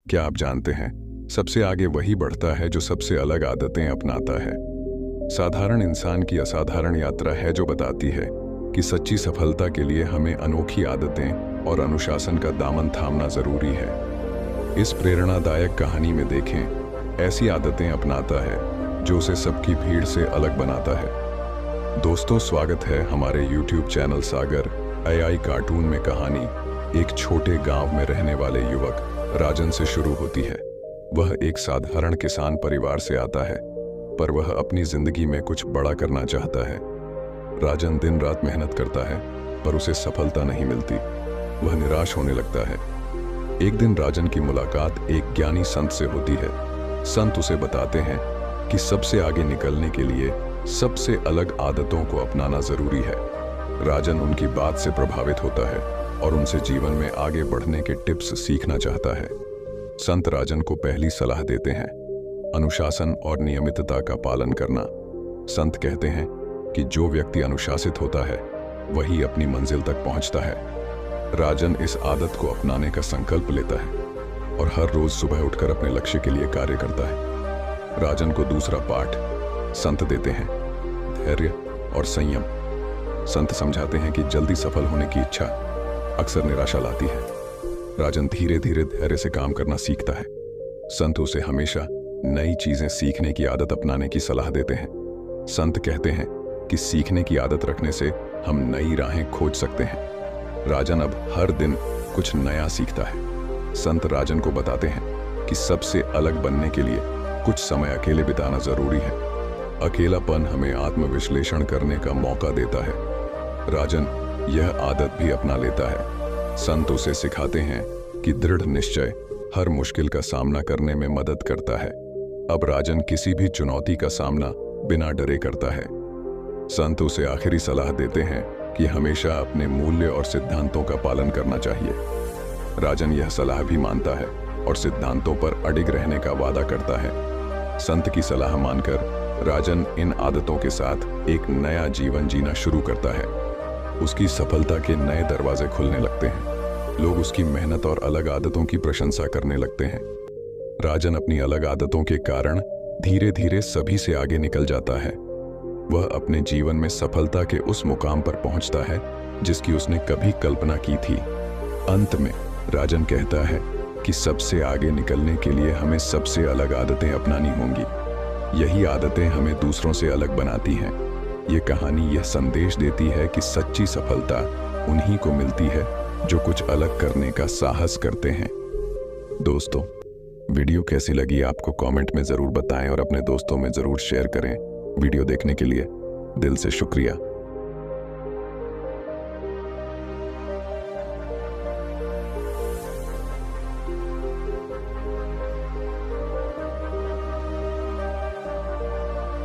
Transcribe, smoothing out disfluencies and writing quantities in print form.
क्या आप जानते हैं, सबसे आगे वही बढ़ता है जो सबसे अलग आदतें अपनाता है। साधारण इंसान की असाधारण यात्रा है जो बताती है कि सच्ची सफलता के लिए हमें अनोखी आदतें और अनुशासन का दामन थामना जरूरी है। इस प्रेरणादायक कहानी में देखें, ऐसी आदतें अपनाता है जो उसे सबकी भीड़ से अलग बनाता है। दोस्तों, स्वागत है हमारे YouTube चैनल सागर AI कार्टून में। कहानी एक छोटे गांव में रहने वाले युवक राजन से शुरू होती है। वह एक साधारण किसान परिवार से आता है, पर वह अपनी जिंदगी में कुछ बड़ा करना चाहता है। राजन दिन रात मेहनत करता है, पर उसे सफलता नहीं मिलती। वह निराश होने लगता है। एक दिन राजन की मुलाकात एक ज्ञानी संत से होती है। संत उसे बताते हैं कि सबसे आगे निकलने के लिए सबसे अलग आदतों को अपनाना जरूरी है। राजन उनकी बात से प्रभावित होता है और उनसे जीवन में आगे बढ़ने के टिप्स सीखना चाहता है। संत राजन को पहली सलाह देते हैं, अनुशासन और नियमितता का पालन करना। संत कहते हैं कि जो व्यक्ति अनुशासित होता है वही अपनी मंजिल तक पहुंचता है। राजन इस आदत को अपनाने का संकल्प लेता है और हर रोज सुबह उठकर अपने लक्ष्य के लिए कार्य करता है। राजन को दूसरा पाठ संत देते हैं, धैर्य और संयम। संत समझाते हैं कि जल्दी सफल होने की इच्छा अक्सर निराशा लाती है। राजन धीरे धीरे धैर्य से काम करना सीखता है। संत उसे हमेशा नई चीजें सीखने की आदत अपनाने की सलाह देते हैं। संत कहते हैं कि सीखने की आदत रखने से हम नई राहें खोज सकते हैं। राजन अब हर दिन कुछ नया सीखता है। संत राजन को बताते हैं कि सबसे अलग बनने के लिए कुछ समय अकेले बिताना जरूरी है। अकेलापन हमें आत्मविश्लेषण करने का मौका देता है। राजन यह आदत भी अपना लेता है। संत उसे सिखाते हैं कि दृढ़ निश्चय हर मुश्किल का सामना करने में मदद करता है। अब राजन किसी भी चुनौती का सामना बिना डरे करता है। संत उसे आखिरी सलाह देते हैं कि हमेशा अपने मूल्य और सिद्धांतों का पालन करना चाहिए। राजन यह सलाह भी मानता है और सिद्धांतों पर अडिग रहने का वादा करता है। संत की सलाह मानकर राजन इन आदतों के साथ एक नया जीवन जीना शुरू करता है। उसकी सफलता के नए दरवाजे खुलने लगते हैं। लोग उसकी मेहनत और अलग आदतों की प्रशंसा करने लगते हैं। राजन अपनी अलग आदतों के कारण धीरे धीरे सभी से आगे निकल जाता है। वह अपने जीवन में सफलता के उस मुकाम पर पहुंचता है जिसकी उसने कभी कल्पना की थी। अंत में राजन कहता है कि सबसे आगे निकलने के लिए हमें सबसे अलग आदतें अपनानी होंगी। यही आदतें हमें दूसरों से अलग बनाती हैं। ये कहानी यह संदेश देती है कि सच्ची सफलता उन्हीं को मिलती है जो कुछ अलग करने का साहस करते हैं। दोस्तों, वीडियो कैसी लगी आपको कमेंट में जरूर बताएं और अपने दोस्तों में जरूर शेयर करें। वीडियो देखने के लिए दिल से शुक्रिया।